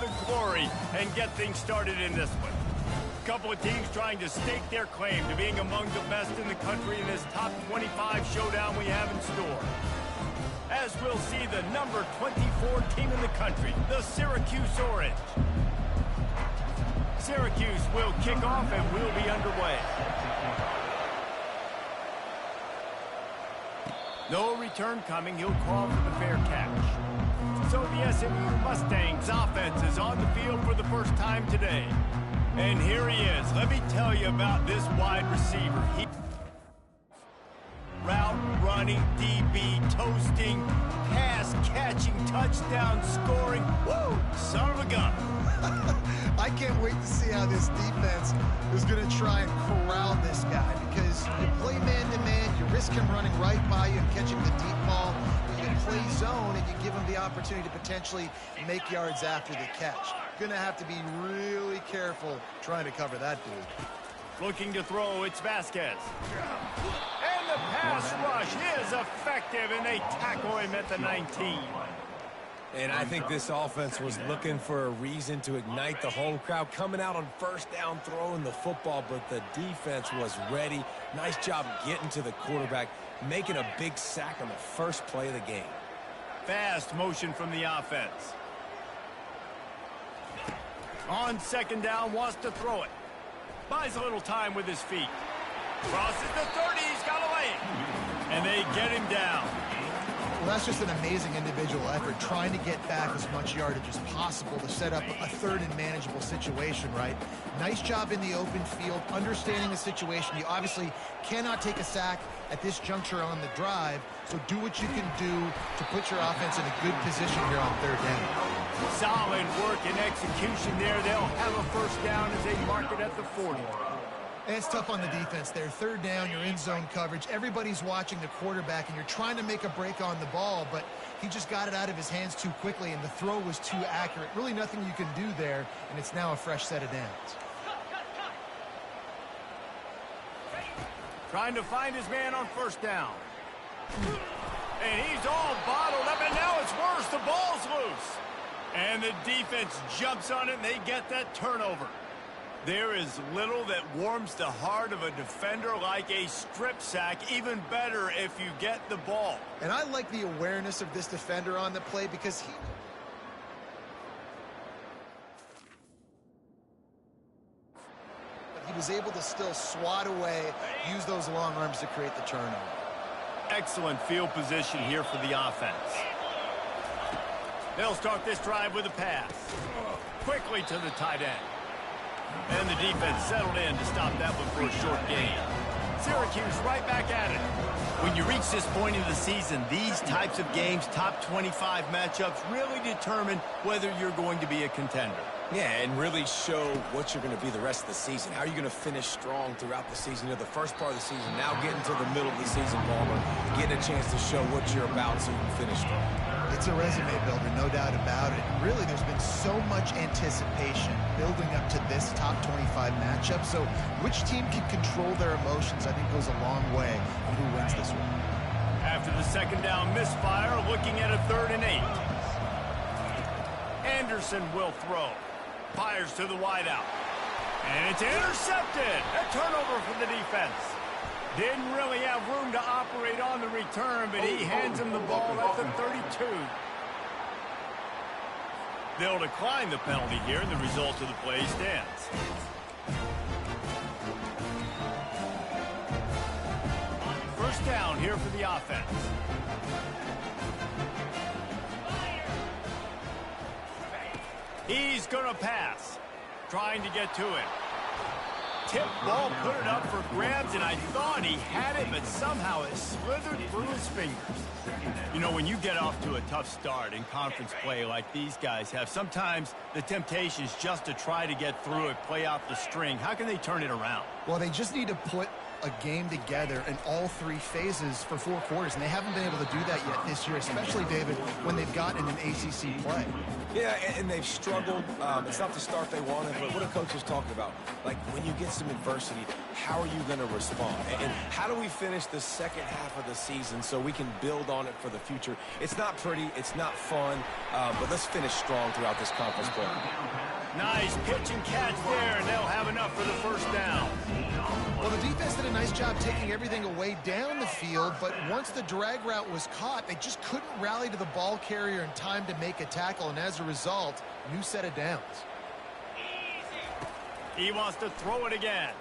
the glory and get things started in this one. A couple of teams trying to stake their claim to being among the best in the country in this top 25 showdown we have in store. As we'll see the number 24 team in the country, the Syracuse Orange. Syracuse will kick off and we'll be underway. No return coming. He'll call for the fair catch. So the SMU Mustangs offense is on the field for the first time today. And here he is. Let me tell you about this wide receiver. Route running, DB toasting, pass catching, touchdown scoring. Woo! Son of a gun. I can't wait to see how this defense is going to try and corral this guy, because you play man-to-man, you risk him running right by you and catching the deep ball. You can play zone and you give him the opportunity to potentially make yards after the catch. Going to have to be really careful trying to cover that dude. Looking to throw, it's Vasquez. And the pass rush is effective, and they tackle him at the 19. And I think this offense was looking for a reason to ignite the home crowd, coming out on first down, throwing the football, but the defense was ready. Nice job getting to the quarterback, making a big sack on the first play of the game. Fast motion from the offense. On second down, wants to throw it. Buys a little time with his feet. Crosses the 30, he's got a lane. And they get him down. Well, that's just an amazing individual effort, trying to get back as much yardage as possible to set up a third and manageable situation, right? Nice job in the open field, understanding the situation. You obviously cannot take a sack at this juncture on the drive, so do what you can do to put your offense in a good position here on third down. Solid work and execution there. They'll have a first down as they mark it at the 40. And it's tough on the defense there. Third down, you're in zone coverage. Everybody's watching the quarterback, and you're trying to make a break on the ball, but he just got it out of his hands too quickly, and the throw was too accurate. Really nothing you can do there, and it's now a fresh set of downs. Trying to find his man on first down. And he's all bottled up, and now it's worse. The ball's loose. And the defense jumps on it, and they get that turnover. There is little that warms the heart of a defender like a strip sack. Even better if you get the ball. And I like the awareness of this defender on the play, because he was able to still swat away, use those long arms to create the turnover. Excellent field position here for the offense. They'll start this drive with a pass. Quickly to the tight end. And the defense settled in to stop that one for a short gain. Syracuse right back at it. When you reach this point in the season, these types of games, top 25 matchups, really determine whether you're going to be a contender. Yeah, and really show what you're going to be the rest of the season. How are you going to finish strong throughout the season? You know, the first part of the season, now getting to the middle of the season, Palmer, getting a chance to show what you're about so you can finish strong. It's a resume builder, no doubt about it. And really, there's been so much anticipation building up to this top 25 matchup. So which team can control their emotions, I think, goes a long way on who wins this one. After the second down misfire, looking at a 3rd and 8. Anderson will throw. Fires to the wideout. And it's intercepted. A turnover for the defense. Didn't really have room to operate on the return, but he hands him the ball at the 32. They'll decline the penalty here, and the result of the play stands. First down here for the offense. He's going to pass. Trying to get to him. Tip ball, put it up for grabs, and I thought he had it, but somehow it slithered through his fingers. You know, when you get off to a tough start in conference play like these guys have, sometimes the temptation is just to try to get through it, play out the string. How can they turn it around? Well, they just need to put a game together in all three phases for 4 quarters, and they haven't been able to do that yet this year, especially, David, when they've gotten an ACC play. Yeah, and they've struggled. It's not the start they wanted, but what a coach is talking about. Like, when you get some adversity, how are you going to respond? And how do we finish the second half of the season so we can build on it for the future? It's not pretty, it's not fun, but let's finish strong throughout this conference play. Nice pitch and catch there, and they'll have enough for the first down. Well, the defense did a nice job taking everything away down the field, but once the drag route was caught, they just couldn't rally to the ball carrier in time to make a tackle, and as a result, new set of downs. He wants to throw it again.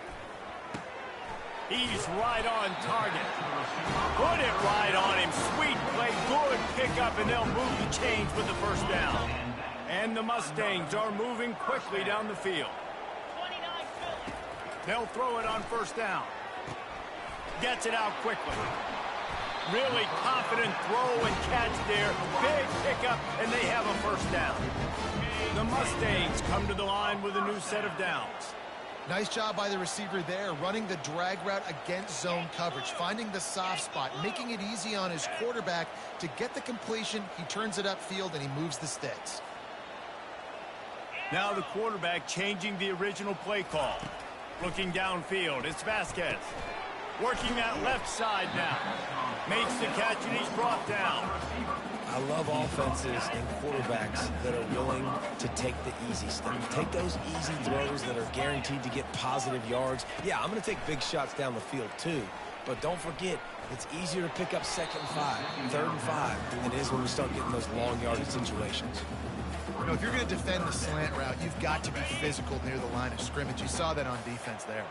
He's right on target. Put it right on him. Sweet play, good pickup, and they'll move the chains with the first down. And the Mustangs are moving quickly down the field. They'll throw it on first down. Gets it out quickly. Really confident throw and catch there. Big pickup, and they have a first down. The Mustangs come to the line with a new set of downs. Nice job by the receiver there, running the drag route against zone coverage, finding the soft spot, making it easy on his quarterback to get the completion. He turns it upfield, and he moves the sticks. Now the quarterback changing the original play call. Looking downfield, it's Vasquez. Working that left side now. Makes the catch, and he's brought down. I love offenses and quarterbacks that are willing to take the easy stuff. Take those easy throws that are guaranteed to get positive yards. Yeah, I'm going to take big shots down the field too. But don't forget, it's easier to pick up 2nd and 5, 3rd and 5 than it is when we start getting those long yardage situations. You know, if you're going to defend the slant route, you've got to be physical near the line of scrimmage. You saw that on defense there.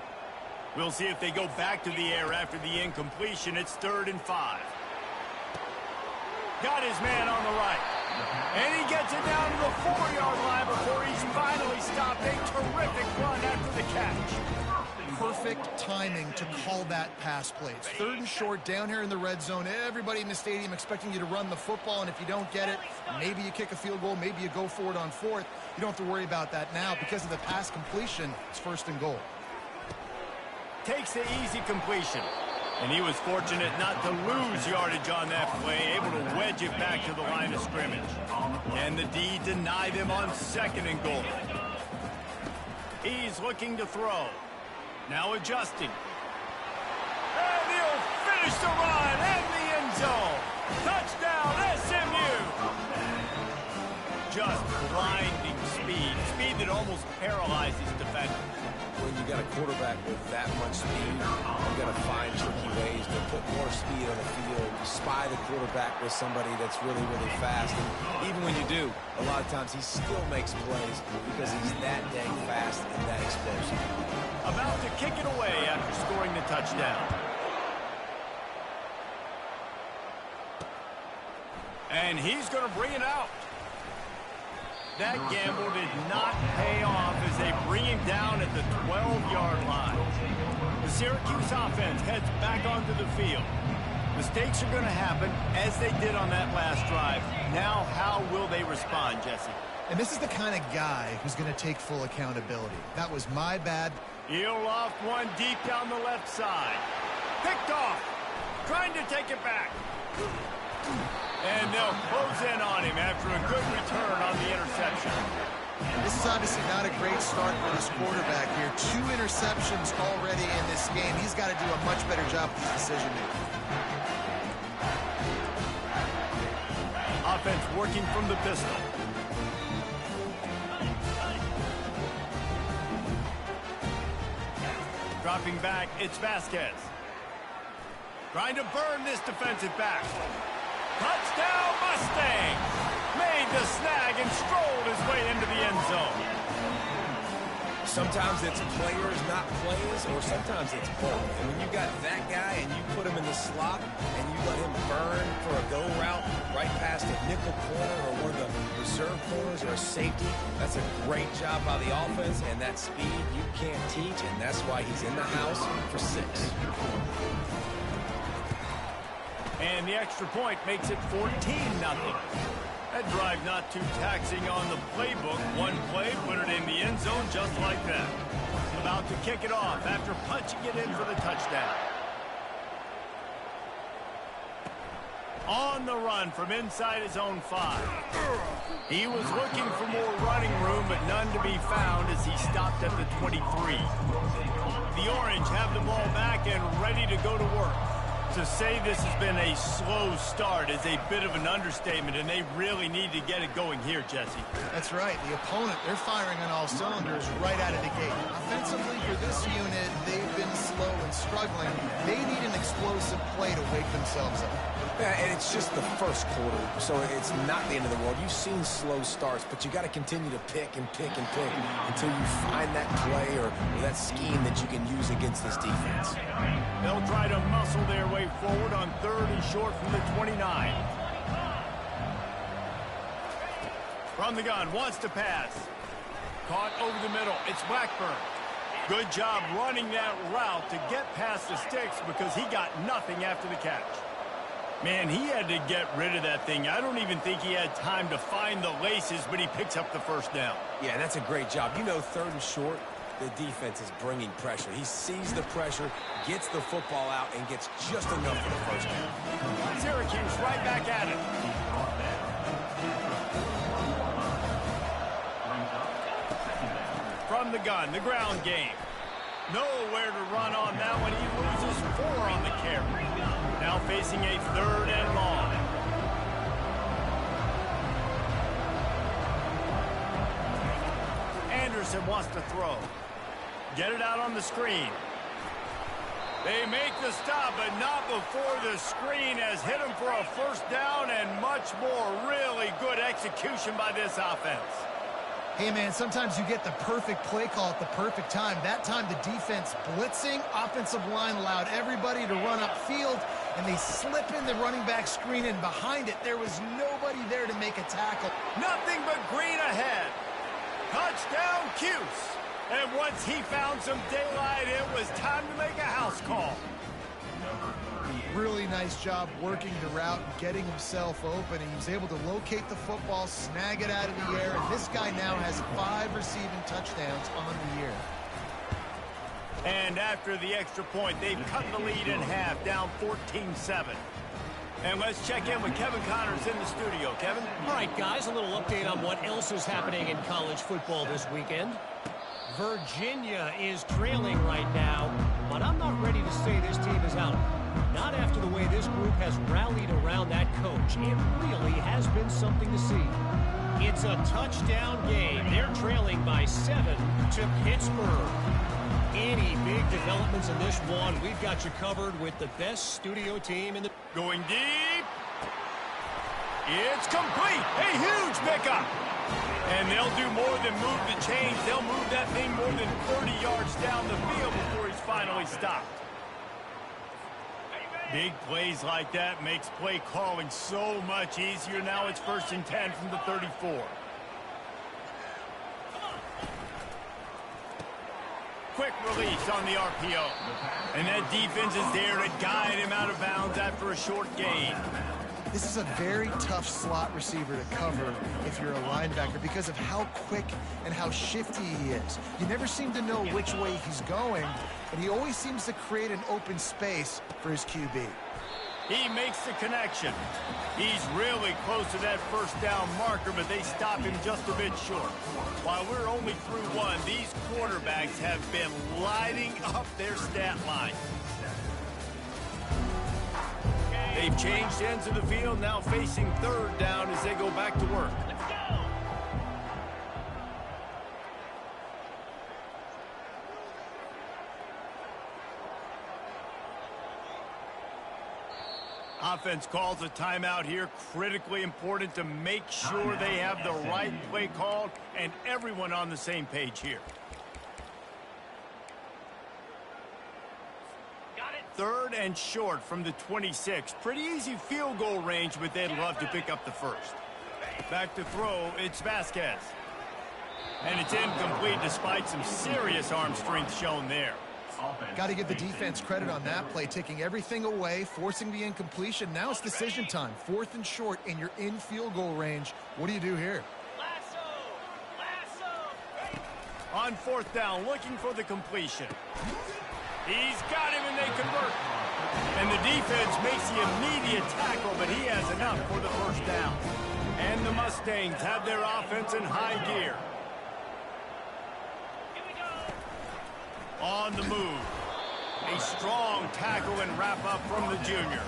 We'll see if they go back to the air after the incompletion. It's 3rd and 5. Got his man on the right. And he gets it down to the 4-yard line before he's finally stopped. A terrific run after the catch. Perfect timing to call that pass play. It's 3rd and short down here in the red zone. Everybody in the stadium expecting you to run the football, and if you don't get it, maybe you kick a field goal, maybe you go for it on 4th. You don't have to worry about that now. Because of the pass completion, it's 1st and goal. Takes the easy completion. And he was fortunate not to lose yardage on that play, able to wedge it back to the line of scrimmage. And the D denied him on 2nd and goal. He's looking to throw. Now adjusting. And he'll finish the run in the end zone. Touchdown, SMU. Just blinding speed. Speed that almost paralyzes defenders. When you got a quarterback with that much speed, you got to find tricky ways to put more speed on the field, spy the quarterback with somebody that's really, really fast. And even when you do, a lot of times he still makes plays because he's that dang fast and that explosive. About to kick it away after scoring the touchdown. And he's going to bring it out. That gamble did not pay off as they bring him down at the 12-yard line. The Syracuse offense heads back onto the field. Mistakes are going to happen as they did on that last drive. Now, how will they respond, Jesse? And this is the kind of guy who's going to take full accountability. That was my bad. He'll loft one deep down the left side. Picked off. Trying to take it back. And they'll close in on him after a good return on the interception. This is obviously not a great start for this quarterback here. 2 interceptions already in this game. He's got to do a much better job with his decision-making. Offense working from the pistol. Dropping back, it's Vasquez. Trying to burn this defensive back. Touchdown, Mustang! Made the snag and strolled his way into the end zone. Sometimes it's players, not plays, or sometimes it's both. And when you got that guy and you put him in the slot and you let him burn for a go route right past a nickel corner or one of the reserve corners or a safety, that's a great job by the offense, and that speed you can't teach, and that's why he's in the house for 6. And the extra point makes it 14-0. That drive not too taxing on the playbook. One play, put it in the end zone just like that. About to kick it off after punching it in for the touchdown. On the run from inside his own 5. He was looking for more running room, but none to be found as he stopped at the 23. The Orange have the ball back and ready to go to work. To say this has been a slow start is a bit of an understatement, and they really need to get it going here, Jesse. That's right. The opponent, they're firing on all cylinders right out of the gate. Offensively, for this unit, they've been slow and struggling. They need an explosive play to wake themselves up. Yeah, and it's just the first quarter, so it's not the end of the world. You've seen slow starts, but you got to continue to pick and pick and pick until you find that play or that scheme that you can use against this defense. They'll try to muscle their way forward on 3rd and short from the 29. From the gun, wants to pass. Caught over the middle. It's Blackburn. Good job running that route to get past the sticks because he got nothing after the catch. Man, he had to get rid of that thing. I don't even think he had time to find the laces, but he picks up the first down. Yeah, that's a great job. You know, 3rd and short, the defense is bringing pressure. He sees the pressure, gets the football out, and gets just enough for the first down. Syracuse right back at it. From the gun, the ground game. Nowhere to run on that one. He loses 4 on the carry. Now facing a 3rd and long. Anderson wants to throw. Get it out on the screen. They make the stop, but not before the screen has hit him for a first down and much more. Really good execution by this offense. Hey, man, sometimes you get the perfect play call at the perfect time. That time the defense blitzing, offensive line allowed everybody to run upfield, and they slip in the running back screen, and behind it, there was nobody there to make a tackle. Nothing but green ahead. Touchdown, Cuse. And once he found some daylight, it was time to make a house call. Really nice job working the route and getting himself open. He was able to locate the football, snag it out of the air, and this guy now has 5 receiving touchdowns on the year. And after the extra point, they've cut the lead in half, down 14-7. And let's check in with Kevin Connors in the studio. Kevin? All right, guys, a little update on what else is happening in college football this weekend. Virginia is trailing right now, but I'm not ready to say this team is out. Not after the way this group has rallied around that coach. It really has been something to see. It's a touchdown game. They're trailing by 7 to Pittsburgh. Any big developments in this one, we've got you covered with the best studio team in the... Going deep. It's complete. A huge pickup. And they'll do more than move the chains. They'll move that thing more than 30 yards down the field before he's finally stopped. Big plays like that makes play calling so much easier. Now it's 1st and 10 from the 34. Quick release on the RPO. And that defense is there to guide him out of bounds after a short gain. This is a very tough slot receiver to cover if you're a linebacker because of how quick and how shifty he is. You never seem to know which way he's going, but he always seems to create an open space for his QB. He makes the connection. He's really close to that first down marker, but they stop him just a bit short. While we're only through one, these quarterbacks have been lighting up their stat line. They've changed ends of the field, now facing 3rd down as they go back to work. Offense calls a timeout here. Critically important to make sure they have the right play called and everyone on the same page here. 3rd and short from the 26. Pretty easy field goal range, but they'd love to pick up the first. Back to throw, it's Vasquez. And it's incomplete despite some serious arm strength shown there. Got to give the defense credit on that play, taking everything away, forcing the incompletion. Now it's decision time. 4th and short, and you're in field goal range. What do you do here? On fourth down, looking for the completion. He's got him, and they convert. And the defense makes the immediate tackle, but he has enough for the first down. And the Mustangs have their offense in high gear. On the move. A strong tackle and wrap-up from the junior.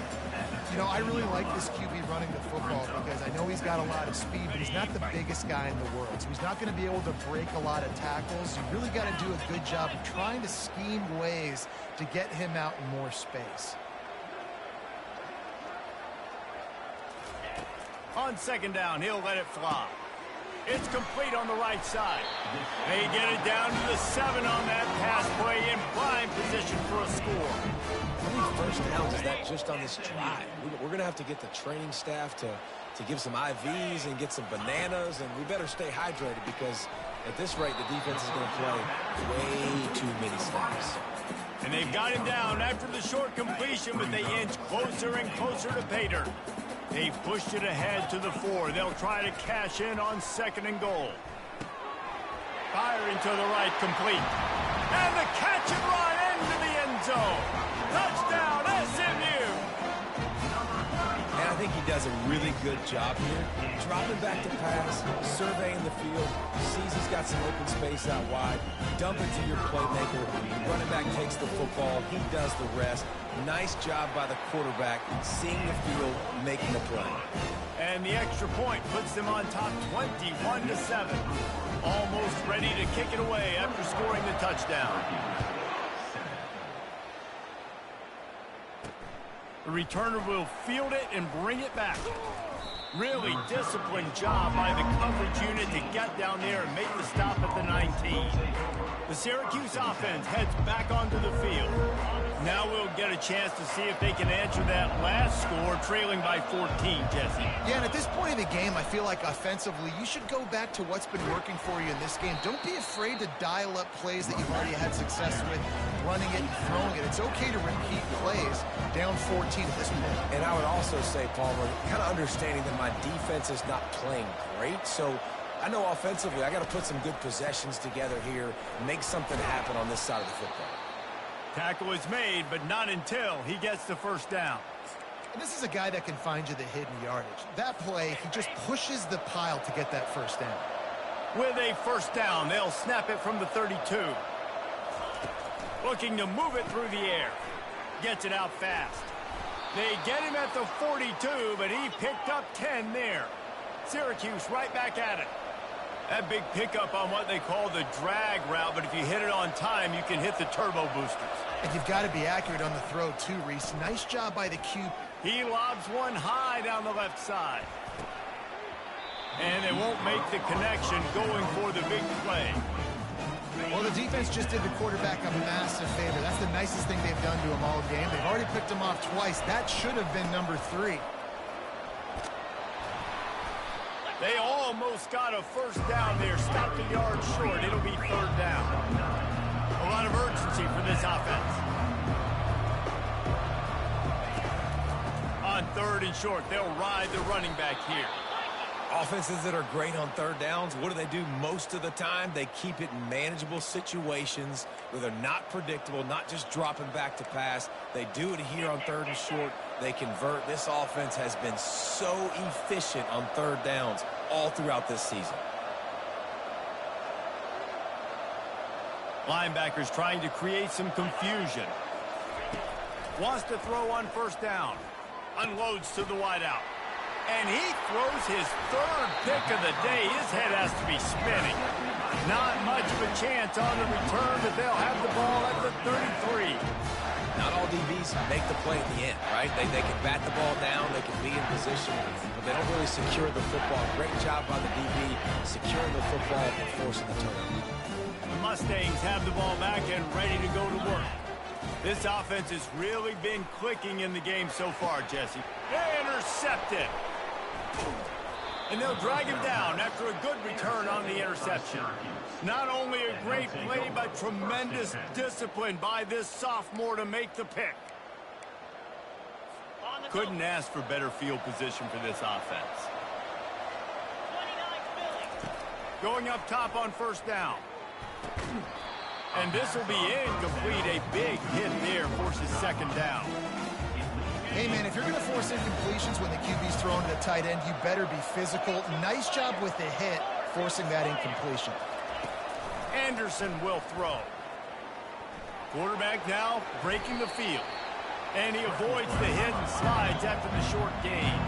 You know, I really like this QB running the football because I know he's got a lot of speed, but he's not the biggest guy in the world. So he's not going to be able to break a lot of tackles. You really got to do a good job of trying to scheme ways to get him out in more space. On second down, he'll let it fly. It's complete on the right side. They get it down to the 7 on that pass play in prime position for a score. How many first downs is that just on this drive? We're going to have to get the training staff to give some IVs and get some bananas, and we better stay hydrated because at this rate, the defense is going to play way too many snaps. And they've got him down after the short completion, but they inch closer and closer to pay dirt. They've pushed it ahead to the 4. They'll try to cash in on second and goal. Firing to the right, complete. And the catch and run into the end zone. Touchdown, SMU! And I think he does a really good job here. Dropping back to pass, surveying the field, sees he's got some open space out wide, dump it to your playmaker. Running back takes the football, he does the rest. Nice job by the quarterback, seeing the field, making the play. And the extra point puts them on top 21-7. Almost ready to kick it away after scoring the touchdown. The returner will field it and bring it back. Really disciplined job by the coverage unit to get down there and make the stop at the 19. The Syracuse offense heads back onto the field. Now we'll get a chance to see if they can answer that last score, trailing by 14, Jesse. Yeah, and at this point of the game, I feel like offensively, you should go back to what's been working for you in this game. Don't be afraid to dial up plays that you've already had success with, running it and throwing it. It's okay to repeat plays down 14 at this point. And I would also say, Palmer, kind of understanding that my defense is not playing great, so I know offensively I got to put some good possessions together here, make something happen on this side of the football. Tackle is made, but not until he gets the first down. And this is a guy that can find you the hidden yardage. That play, he just pushes the pile to get that first down. With a first down, they'll snap it from the 32. Looking to move it through the air. Gets it out fast. They get him at the 42, but he picked up 10 there. Syracuse right back at it. That big pickup on what they call the drag route, but if you hit it on time, you can hit the turbo boosters. And you've got to be accurate on the throw, too, Reese. Nice job by the Q. He lobs one high down the left side. And they won't make the connection going for the big play. Well, the defense just did the quarterback a massive favor. That's the nicest thing they've done to him all game. They've already picked him off twice. That should have been number 3. They almost got a first down there. Stopped a yard short. It'll be third down. A lot of urgency for this offense. On third and short, they'll ride the running back here. Offenses that are great on third downs, what do? Most of the time, they keep it in manageable situations where they're not predictable, not just dropping back to pass. They do it here on third and short. They convert. This offense has been so efficient on third downs all throughout this season. Linebackers trying to create some confusion. Wants to throw on first down. Unloads to the wideout. And he throws his third pick of the day. His head has to be spinning. Not much of a chance on the return, but they'll have the ball at the 33. Not all DBs make the play at the end, right? They can bat the ball down, they can be in position, but they don't really secure the football. Great job by the DB securing the football and forcing the turnover. The Mustangs have the ball back and ready to go to work. This offense has really been clicking in the game so far, Jesse. They intercept it. And they'll drag him down after a good return on the interception. Not only a great play, but tremendous discipline by this sophomore to make the pick. Couldn't ask for better field position for this offense. Going up top on first down. And this will be incomplete. A big hit there forces second down. Hey, man, if you're going to force incompletions when the QB's throwing to the tight end, you better be physical. Nice job with the hit, forcing that incompletion. Anderson will throw. Quarterback now breaking the field. And he avoids the hit and slides after the short gain.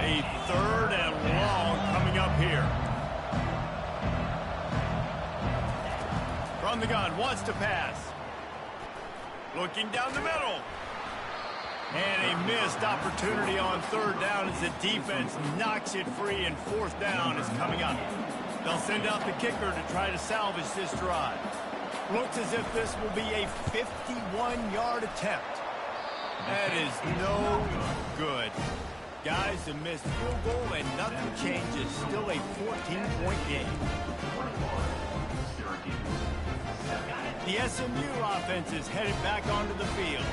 A 3rd and long coming up here. From the gun, wants to pass. Looking down the middle. And a missed opportunity on 3rd down as the defense knocks it free, and 4th down is coming up. They'll send out the kicker to try to salvage this drive. Looks as if this will be a 51-yard attempt. That is no good. Guys, a missed field goal and nothing changes. Still a 14-point game. The SMU offense is headed back onto the field.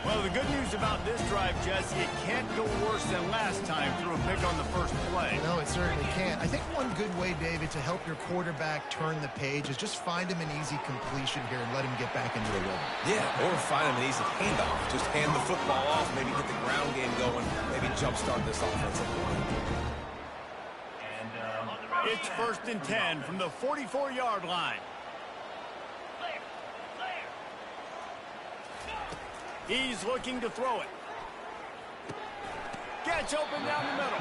Well, the good news about this drive, Jesse, it can't go worse than last time through a pick on the first play. No, it certainly can't. I think one good way, David, to help your quarterback turn the page is just find him an easy completion here and let him get back into the rhythm. Yeah, or find him an easy handoff. Just hand the football off, maybe get the ground game going, maybe jumpstart this offensive line. It's 1st and 10 from the 44-yard line. He's looking to throw it. Gets open down the middle.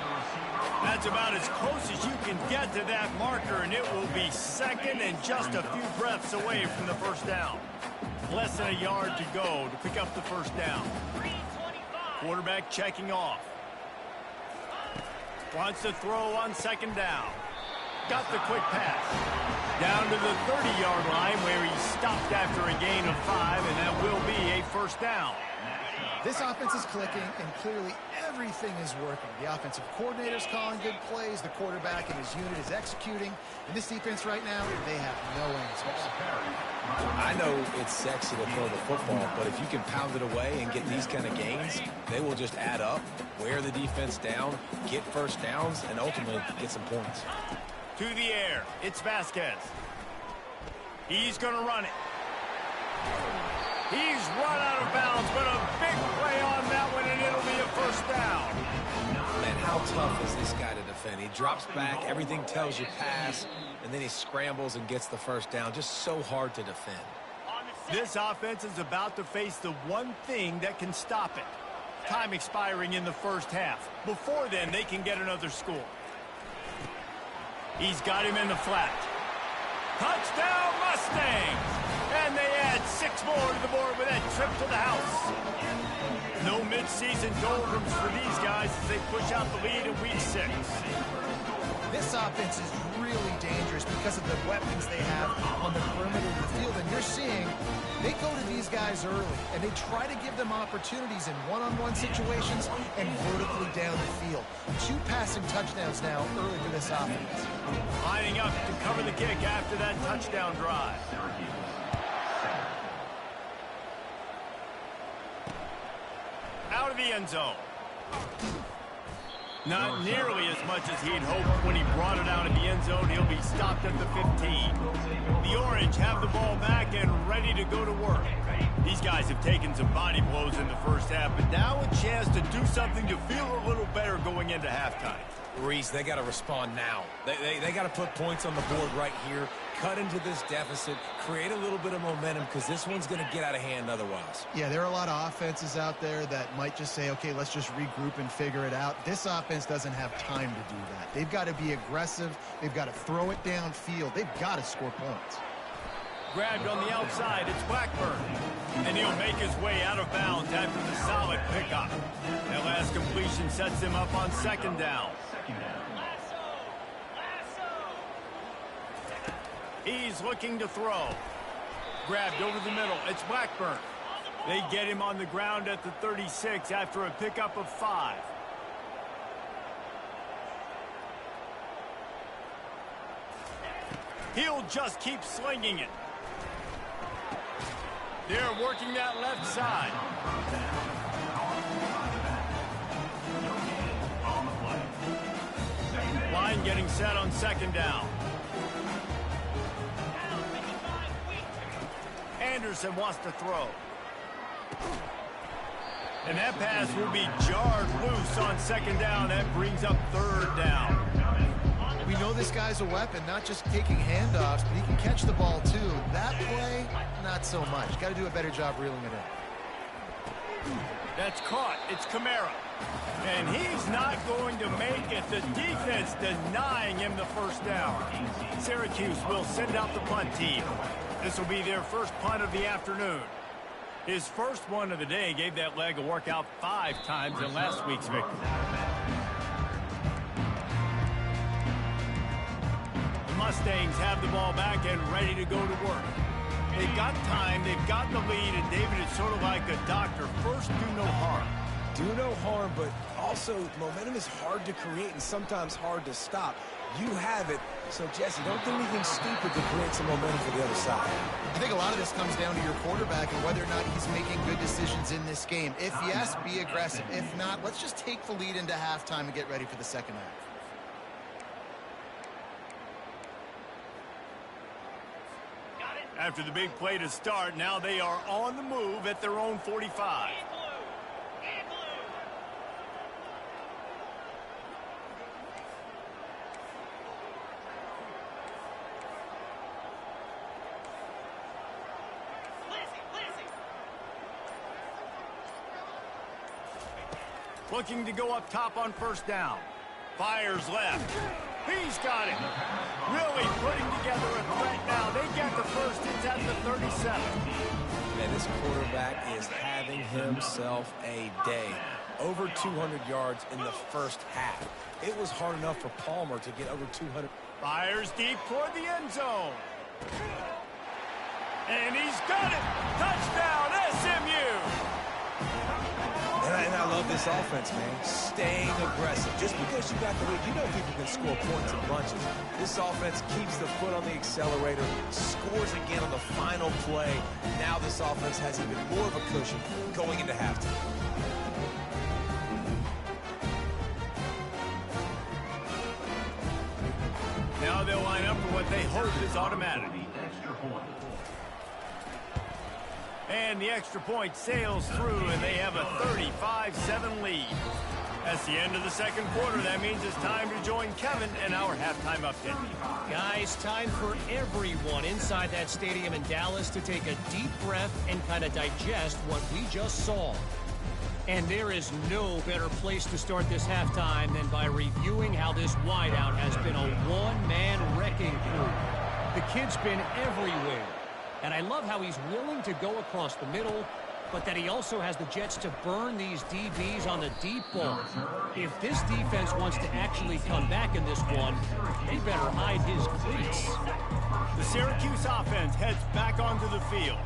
That's about as close as you can get to that marker, and it will be 2nd and just a few breaths away from the 1st down. Less than a yard to go to pick up the 1st down. Quarterback checking off. Wants to throw on 2nd down. Got the quick pass. Down to the 30-yard line where he stopped after a gain of 5, and that will be a 1st down. This offense is clicking, and clearly everything is working. The offensive coordinator's calling good plays. The quarterback and his unit is executing. And this defense right now, they have no answers. I know it's sexy to throw the football, but if you can pound it away and get these kind of gains, they will just add up, wear the defense down, get 1st downs, and ultimately get some points. To the air, it's Vasquez. He's going to run it. He's run out of bounds, but a big play on that one, and it'll be a 1st down. Man, how tough is this guy to defend? He drops back, everything tells you pass, and then he scrambles and gets the 1st down. Just so hard to defend. This offense is about to face the one thing that can stop it. Time expiring in the 1st half. Before then, they can get another score. He's got him in the flat. Touchdown, Mustangs! And they add 6 more to the board with that trip to the house. No midseason doldrums for these guys as they push out the lead in week 6. This offense is really dangerous because of the weapons they have on the perimeter of the field. And you're seeing they go to these guys early, and they try to give them opportunities in one-on-one situations and vertically down the field. 2 passing touchdowns now early for this offense. Lining up to cover the kick after that touchdown drive. Out of the end zone. Not nearly as much as he'd hoped when he brought it out of the end zone. He'll be stopped at the 15. The Orange have the ball back and ready to go to work. These guys have taken some body blows in the 1st half, but now a chance to do something to feel a little better going into halftime. Reese, they got to respond now. They got to put points on the board right here, cut into this deficit, create a little bit of momentum, because this one's going to get out of hand otherwise. Yeah, there are a lot of offenses out there that might just say, okay, let's just regroup and figure it out. This offense doesn't have time to do that. They've got to be aggressive. They've got to throw it downfield. They've got to score points. Grabbed on the outside, it's Blackburn. And he'll make his way out of bounds after the solid pickup. That last completion sets him up on 2nd down. He's looking to throw. Grabbed over the middle, it's Blackburn. They get him on the ground at the 36 after a pickup of 5. He'll just keep slinging it. They're working that left side. Line getting set on 2nd down. Henderson wants to throw. And that pass will be jarred loose on second down. That brings up third down. We know this guy's a weapon, not just taking handoffs, but he can catch the ball too. That play, not so much. Got to do a better job reeling it in. That's caught. It's Kamara. And he's not going to make it. The defense denying him the first down. Syracuse will send out the punt team. This will be their first punt of the afternoon. His first one of the day gave that leg a workout 5 times in last week's victory. The Mustangs have the ball back and ready to go to work. They've got time, they've gotten the lead, and David is sort of like a doctor. First, do no harm. Do no harm, but also momentum is hard to create and sometimes hard to stop. You have it, so Jesse, don't do anything stupid to create some momentum for the other side. I think a lot of this comes down to your quarterback and whether or not he's making good decisions in this game. If yes, be aggressive. If not, let's just take the lead into halftime and get ready for the second half. After the big play to start, now they are on the move at their own 45. Looking to go up top on first down. Fires left. He's got it. Really putting together a threat now. They get the first. It's at the 37. And this quarterback is having himself a day. Over 200 yards in the first half. It was hard enough for Palmer to get over 200. Fires deep toward the end zone. And he's got it. Touchdown, SMU. And I love this offense, man. Staying aggressive. Just because you got the lead, you know people can score points in bunches. This offense keeps the foot on the accelerator, scores again on the final play. Now this offense has even more of a cushion going into halftime. Now they'll line up for what they hope is automatic. And the extra point sails through, and they have a 35-7 lead. That's the end of the second quarter. That means it's time to join Kevin and our halftime update. Guys, time for everyone inside that stadium in Dallas to take a deep breath and kind of digest what we just saw. And there is no better place to start this halftime than by reviewing how this wideout has been a one-man wrecking crew. The kid's been everywhere. And I love how he's willing to go across the middle, but that he also has the jets to burn these DBs on the deep ball. If this defense wants to actually come back in this one, they better hide his cleats. The Syracuse offense heads back onto the field.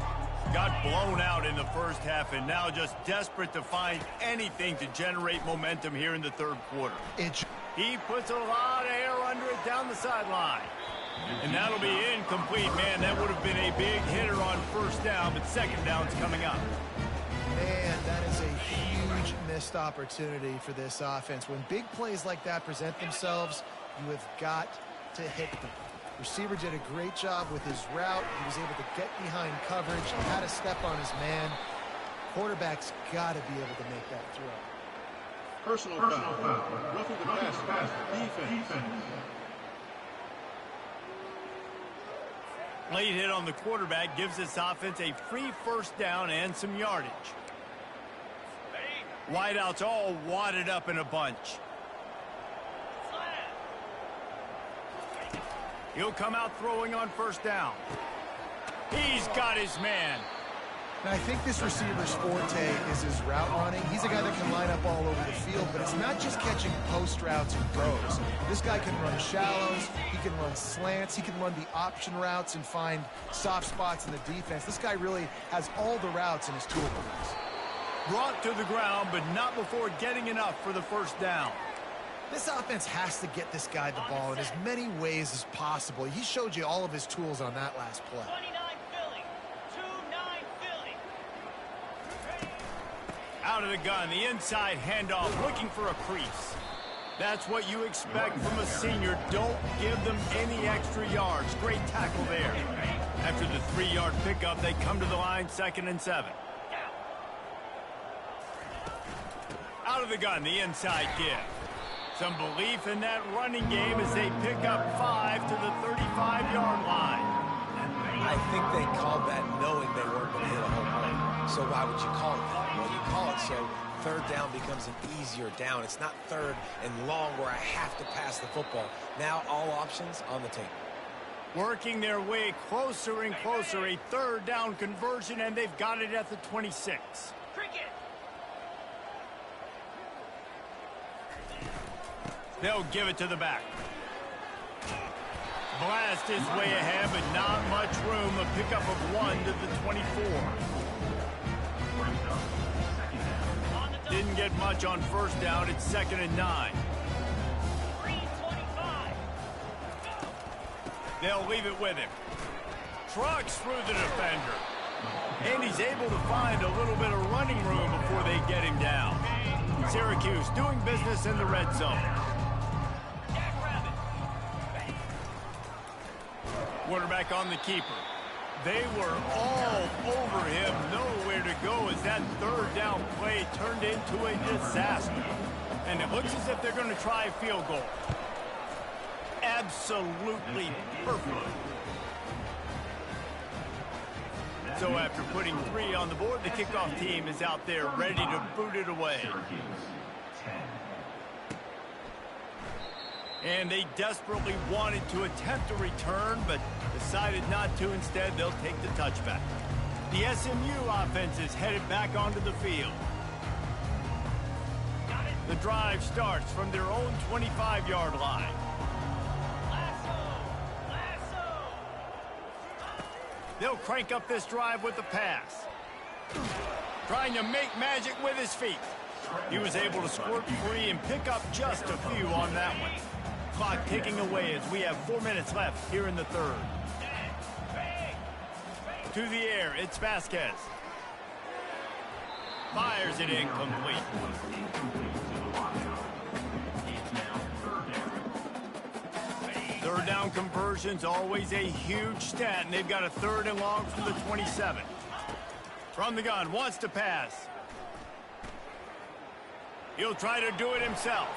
Got blown out in the first half and now just desperate to find anything to generate momentum here in the third quarter. He puts a lot of air under it down the sideline. And that'll be incomplete, man. That would have been a big hitter on first down, but second down's coming up. Man, that is a huge missed opportunity for this offense. When big plays like that present themselves, you have got to hit them. Receiver did a great job with his route. He was able to get behind coverage, had a step on his man. Quarterback's got to be able to make that throw. Personal foul. Roughing the pass. Defense. Late hit on the quarterback gives this offense a free first down and some yardage. Wideouts all wadded up in a bunch. He'll come out throwing on first down. He's got his man. And I think this receiver's forte is his route running. He's a guy that can line up all over the field, but it's not just catching post routes and throws. This guy can run shallows, he can run slants, he can run the option routes and find soft spots in the defense. This guy really has all the routes in his toolbox. Brought to the ground, but not before getting enough for the first down. This offense has to get this guy the ball in as many ways as possible. He showed you all of his tools on that last play. Out of the gun, the inside handoff, looking for a crease. That's what you expect from a senior. Don't give them any extra yards. Great tackle there. After the 3-yard pickup, they come to the line, 2nd and 7. Out of the gun, the inside give. Some belief in that running game as they pick up 5 to the 35-yard line. I think they called that knowing they weren't going to hit a home run. So why would you call it that? Well, you call it so third down becomes an easier down. It's not third and long where I have to pass the football. Now all options on the table. Working their way closer and closer, a 3rd down conversion, and they've got it at the 26. They'll give it to the back. Blast is way ahead, but not much room. A pickup of 1 to the 24. Didn't get much on 1st down. It's 2nd and 9. They'll leave it with him. Trucks through the defender. And he's able to find a little bit of running room before they get him down. Syracuse doing business in the red zone. Quarterback on the keeper. They were all over him, nowhere to go as that 3rd down play turned into a disaster. And it looks as if they're going to try a field goal. Absolutely perfect. So after putting 3 on the board, the kickoff team is out there ready to boot it away. And they desperately wanted to attempt a return, but decided not to. Instead, they'll take the touchback. The SMU offense is headed back onto the field. The drive starts from their own 25-yard line. They'll crank up this drive with the pass. Trying to make magic with his feet. He was able to squirt free and pick up just a few on that one. Clock ticking away as we have 4 minutes left here in the 3rd. To the air, it's Vasquez. Fires it incomplete. Third down conversions, always a huge stat, and they've got a 3rd and long from the 27. From the gun, wants to pass. He'll try to do it himself.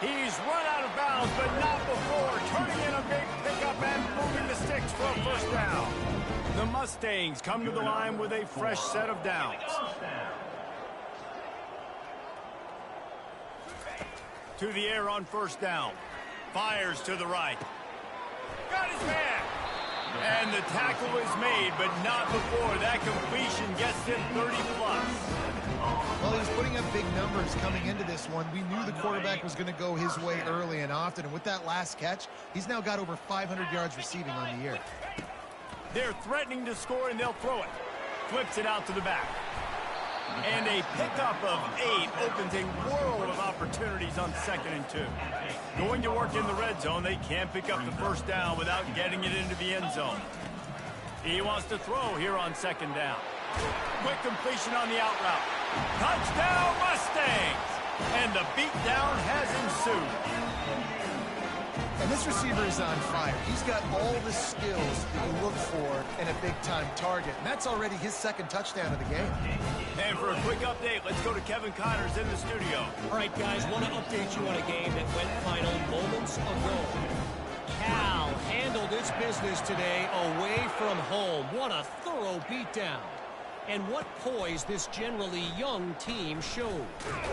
He's run out of bounds, but not before turning in a big pickup and moving the sticks for a 1st down. The Mustangs come to the line with a fresh set of downs. To the air on 1st down. Fires to the right. Got his man. And the tackle is made, but not before that completion gets him 30+. Well, he was putting up big numbers coming into this one. We knew the quarterback was going to go his way early and often. And with that last catch, he's now got over 500 yards receiving on the year. They're threatening to score, and they'll throw it. Flips it out to the back. And a pickup of 8 opens a world of opportunities on 2nd and 2. Going to work in the red zone, they can't pick up the 1st down without getting it into the end zone. He wants to throw here on 2nd down. Quick completion on the out route. Touchdown Mustangs! And the beatdown has ensued. And this receiver is on fire. He's got all the skills that you look for in a big-time target. And that's already his 2nd touchdown of the game. And for a quick update, let's go to Kevin Connors in the studio. All right, guys, want to update you on a game that went final moments ago. Cal handled its business today away from home. What a thorough beatdown. And what poise this generally young team showed.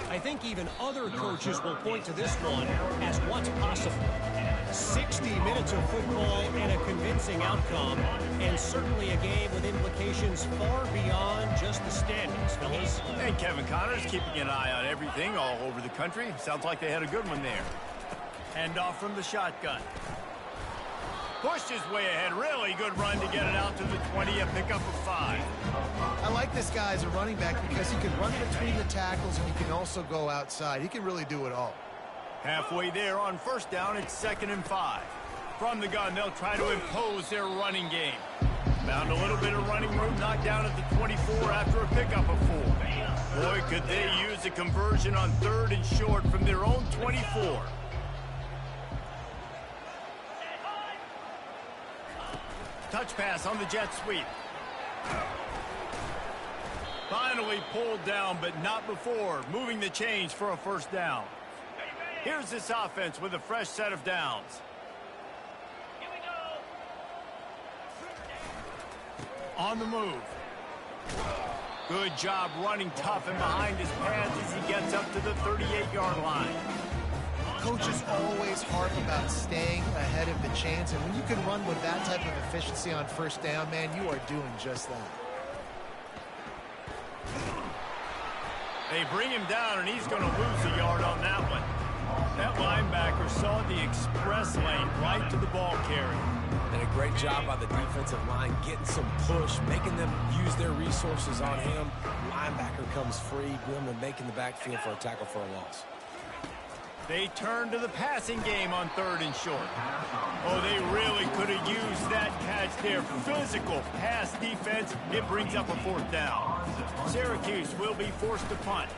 I think even other coaches will point to this one as what's possible. 60 minutes of football and a convincing outcome, and certainly a game with implications far beyond just the standings, fellas. And Kevin Connors keeping an eye on everything all over the country. Sounds like they had a good one there. Hand off from the shotgun. Pushed his way ahead. Really good run to get it out to the 20, a pickup of 5. I like this guy as a running back because he can run between the tackles and he can also go outside. He can really do it all. Halfway there on 1st down, it's 2nd and 5. From the gun, they'll try to impose their running game. Found a little bit of running room, knocked down at the 24 after a pickup of 4. Boy, could they use a conversion on 3rd and short from their own 24. touch pass on the jet sweep. Finally pulled down, but not before moving the chains for a first down. Here's this offense with a fresh set of downs. On the move. Good job running tough and behind his pads as he gets up to the 38-yard line. Coaches always harp about staying ahead of the chains, and when you can run with that type of efficiency on first down, man, you are doing just that. They bring him down, and he's going to lose a yard on that one. That linebacker saw the express lane right to the ball carrier. And a great job by the defensive line getting some push, making them use their resources on him. Linebacker comes free, boom, and making the backfield for a tackle for a loss. They turn to the passing game on 3rd and short. Oh, they really could have used that catch there. Physical pass defense. It brings up a 4th down. Syracuse will be forced to punt.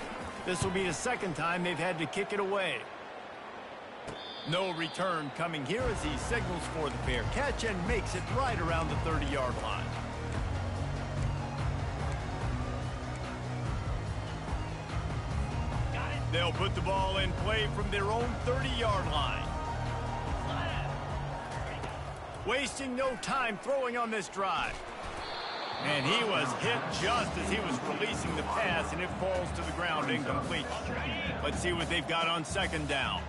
This will be the second time they've had to kick it away. No return coming here as he signals for the fair catch and makes it right around the 30-yard line. They'll put the ball in play from their own 30-yard line. Wasting no time throwing on this drive. And he was hit just as he was releasing the pass, and it falls to the ground incomplete. Let's see what they've got on 2nd down.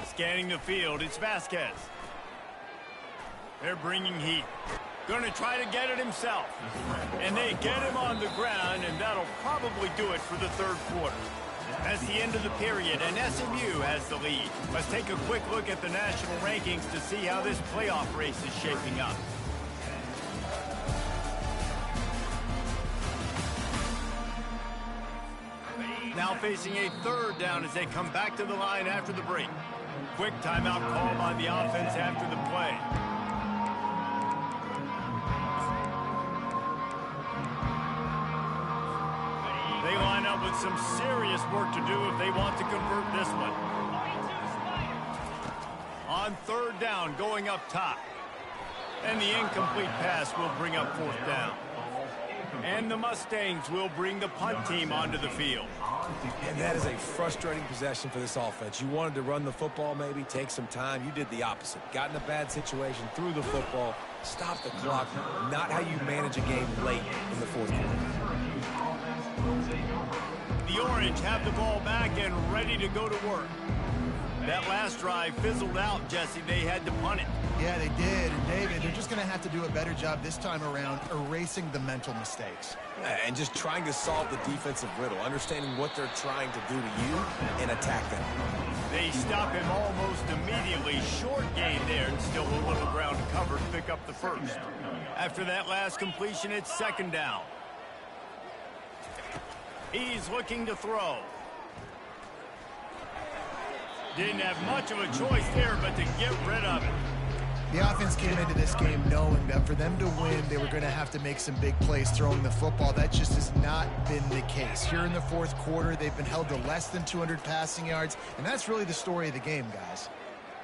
Scanning the field, it's Vasquez. They're bringing heat. Going to try to get it himself. And they get him on the ground, and that'll probably do it for the 3rd quarter. That's the end of the period, and SMU has the lead. Let's take a quick look at the national rankings to see how this playoff race is shaping up. Now facing a 3rd down as they come back to the line after the break. Quick timeout call by the offense after the play. They line up with some serious work to do if they want to convert this one. On 3rd down, going up top. And the incomplete pass will bring up 4th down. And the Mustangs will bring the punt team onto the field. And that is a frustrating possession for this offense. You wanted to run the football, maybe take some time. You did the opposite. Got in a bad situation, threw the football, stopped the clock. Not how you manage a game late in the 4th quarter. The Orange have the ball back and ready to go to work. That last drive fizzled out, Jesse. They had to punt it. Yeah, they did. And David, they're just going to have to do a better job this time around erasing the mental mistakes. And just trying to solve the defensive riddle, understanding what they're trying to do to you and attack them. They stop him almost immediately. Short gain there, and still a little ground to cover to pick up the 1st. After that last completion, it's 2nd down. He's looking to throw. Didn't have much of a choice there, but to get rid of it. The offense came into this game knowing that for them to win, they were going to have to make some big plays throwing the football. That just has not been the case. Here in the 4th quarter, they've been held to less than 200 passing yards, and that's really the story of the game, guys.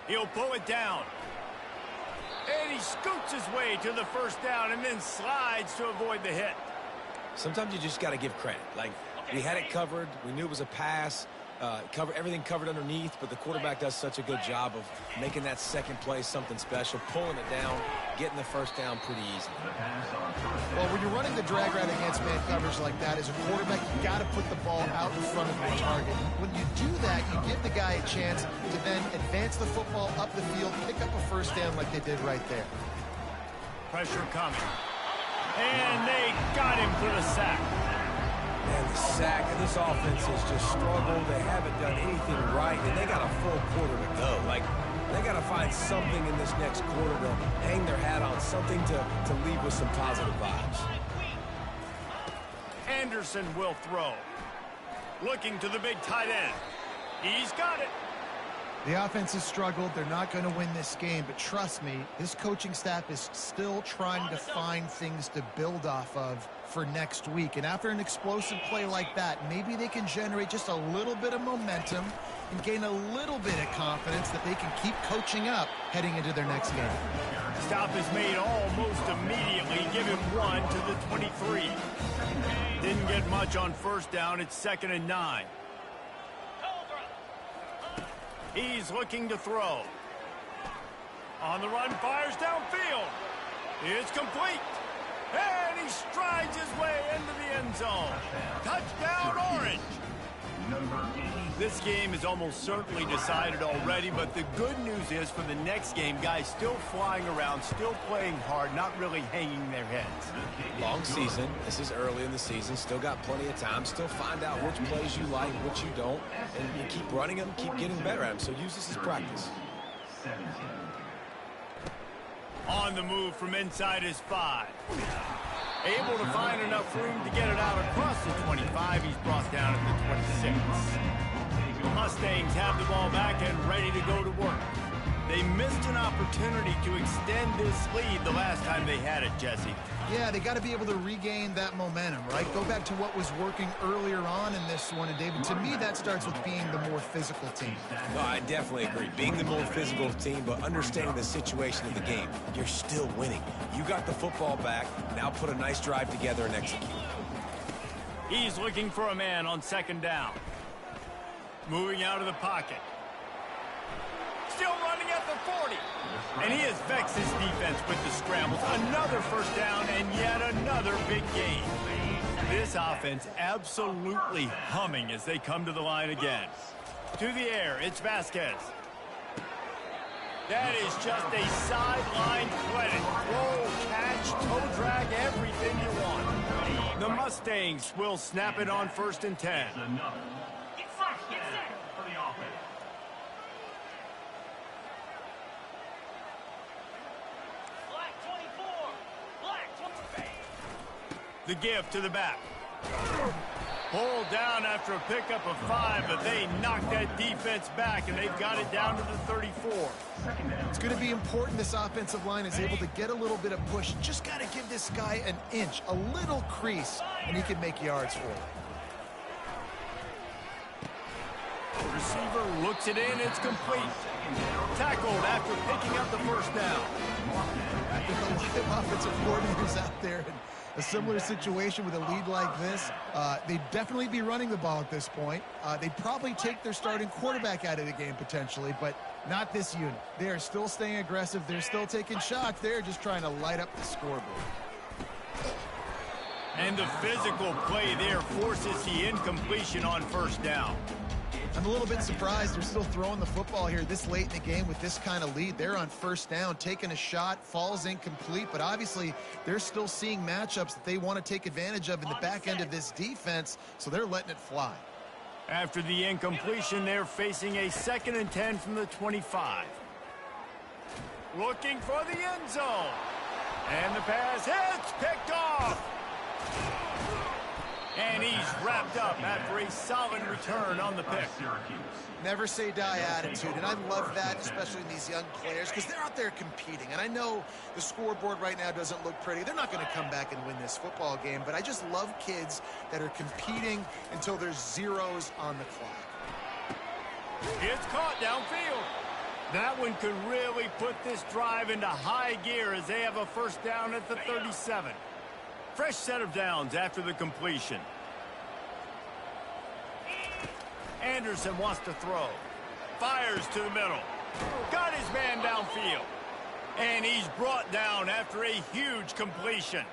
He'll pull it down. And he scoots his way to the 1st down and then slides to avoid the hit. Sometimes you just got to give credit. Like, we had it covered. We knew it was a pass. Everything covered underneath, but the quarterback does such a good job of making that 2nd play something special, pulling it down, getting the 1st down pretty easy. Well, when you're running the drag route against man coverage like that, as a quarterback, you got to put the ball out in front of your target. When you do that, you give the guy a chance to then advance the football up the field, pick up a 1st down like they did right there. Pressure coming. And they got him for the sack. And the sack of this offense has just struggled. They haven't done anything right, and they got a full quarter to go. Like, they got to find something in this next quarter to hang their hat on, something to leave with some positive vibes. Anderson will throw. Looking to the big tight end. He's got it. The offense has struggled. They're not going to win this game, but trust me, this coaching staff is still trying to find things to build off of for next week. And after an explosive play like that, maybe they can generate just a little bit of momentum and gain a little bit of confidence that they can keep coaching up heading into their next game. Stop is made almost immediately. Give him 1 to the 23. Didn't get much on first down. It's 2nd and 9. He's looking to throw. On the run, fires downfield. It's complete. And he strides his way into the end zone. Touchdown, Orange. This game is almost certainly decided already, but the good news is for the next game, guys still flying around, still playing hard, not really hanging their heads. Long season. This is early in the season. Still got plenty of time. Still find out which plays you like, which you don't. And you keep running them, keep getting better at them. So use this as practice. On the move from inside his 5. Able to find enough room to get it out across the 25. He's brought down at the 26. The Mustangs have the ball back and ready to go to work. They missed an opportunity to extend this lead the last time they had it, Jesse. Yeah, they got to be able to regain that momentum, right? Go back to what was working earlier on in this one. And, David, to me, that starts with being the more physical team. No, I definitely agree. Being the more physical team, but understanding the situation of the game. You're still winning. You got the football back. Now put a nice drive together and execute. He's looking for a man on 2nd down. Moving out of the pocket. Still running at the 40. And he has vexed his defense with the scrambles. Another first down and yet another big gain. This offense absolutely humming as they come to the line again. To the air, it's Vasquez. That is just a sideline credit. Roll, catch, toe drag, everything you want. The Mustangs will snap it on 1st and 10. The give to the back. Pulled down after a pickup of 5, but they knocked that defense back, and they've got it down to the 34. It's going to be important this offensive line is able to get a little bit of push. Just got to give this guy an inch, a little crease, and he can make yards for it. The receiver looks it in. It's complete. Tackled after picking up the first down. With a lot of offensive coordinators out there in a similar situation with a lead like this, they'd definitely be running the ball at this point. They'd probably take their starting quarterback out of the game potentially, but not this unit. They are still staying aggressive. They're still taking shots. They're just trying to light up the scoreboard. And the physical play there forces the incompletion on 1st down. I'm a little bit surprised they're still throwing the football here this late in the game with this kind of lead. They're on 1st down, taking a shot, falls incomplete, but obviously they're still seeing matchups that they want to take advantage of in the back end of this defense, so they're letting it fly. After the incompletion, they're facing a 2nd and 10 from the 25. Looking for the end zone. And the pass hits, picked off. And he's wrapped up after a solid return on the pick. Never say die attitude, and I love that, especially in these young players, because they're out there competing. And I know the scoreboard right now doesn't look pretty. They're not going to come back and win this football game, but I just love kids that are competing until there's zeros on the clock. It's caught downfield. That one could really put this drive into high gear as they have a 1st down at the 37. Fresh set of downs after the completion. Anderson wants to throw. Fires to the middle. Got his man downfield. And he's brought down after a huge completion.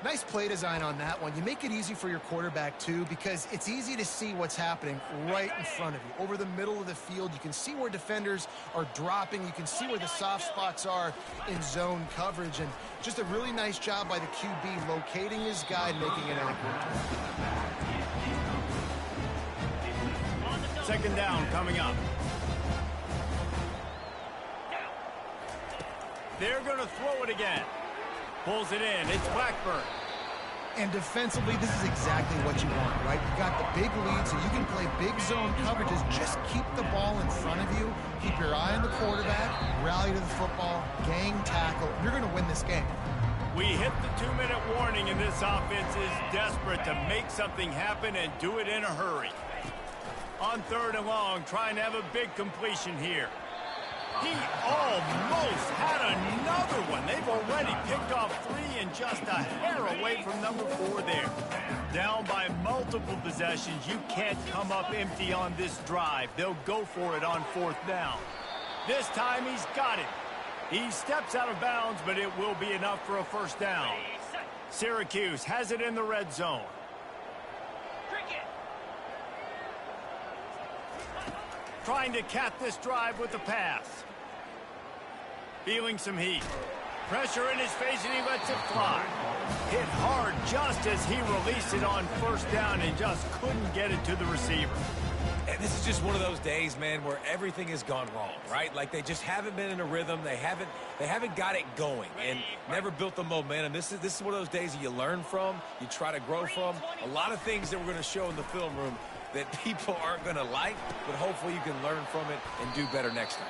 Nice play design on that one. You make it easy for your quarterback, too, because it's easy to see what's happening right in front of you. Over the middle of the field, you can see where defenders are dropping. You can see where the soft spots are in zone coverage. And just a really nice job by the QB locating his guy and making it accurate. 2nd down coming up. They're going to throw it again. Pulls it in. It's Blackburn. And defensively, this is exactly what you want, right? You got the big lead, so you can play big zone coverages. Just keep the ball in front of you. eye on the quarterback, rally to the football, gang tackle. You're going to win this game. We hit the 2-minute warning, and this offense is desperate to make something happen and do it in a hurry. On 3rd and long, trying to have a big completion here. He almost had another one. They've already picked off 3 and just a hair away from number 4 there. Down by multiple possessions. You can't come up empty on this drive. They'll go for it on 4th down. This time he's got it. He steps out of bounds, but it will be enough for a 1st down. Syracuse has it in the red zone. Trying to cap this drive with the pass. Feeling some heat. Pressure in his face, and he lets it fly. Hit hard just as he released it on 1st down and just couldn't get it to the receiver. And this is just one of those days, man, where everything has gone wrong, right? Like they just haven't been in a rhythm. They haven't got it going and never built the momentum. This is one of those days that you learn from, you try to grow from. A lot of things that we're going to show in the film room that people aren't going to like, but hopefully you can learn from it and do better next time.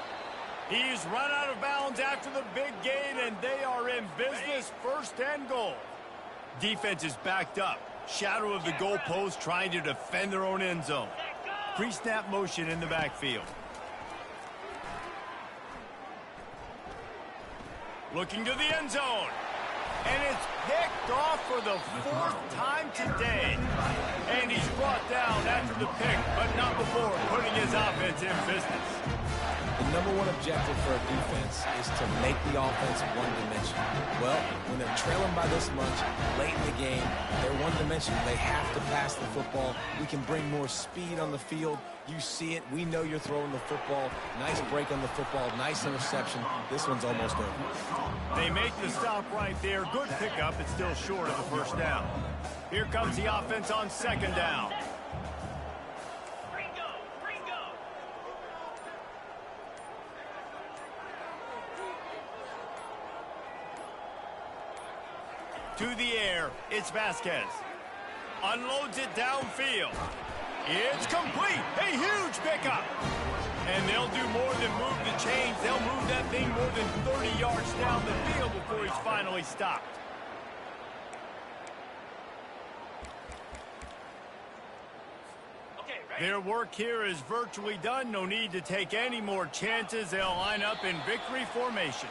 He's run out of bounds after the big gain, and they are in business. 1st and goal. Defense is backed up. Shadow of the goalpost, trying to defend their own end zone. Pre-snap motion in the backfield. Looking to the end zone. And it's picked off for the 4th time today. And he's brought down after the pick, but not before putting his offense in business. The number 1 objective for a defense is to make the offense one-dimensional. Well, when they're trailing by this much late in the game, they're one-dimensional. They have to pass the football. We can bring more speed on the field. You see it. We know you're throwing the football. Nice break on the football. Nice interception. This one's almost over. They make the stop right there. Good pickup. It's still short of the 1st down. Here comes the offense on 2nd down. To the air, it's Vasquez. Unloads it downfield. It's complete. A huge pickup. And they'll do more than move the chains. They'll move that thing more than 30 yards down the field before he's finally stopped. Their work here is virtually done. No need to take any more chances. They'll line up in victory formation.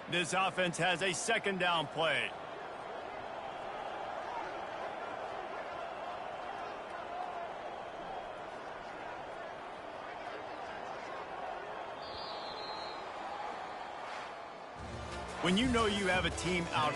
This offense has a 2nd down play. When you know you have a team out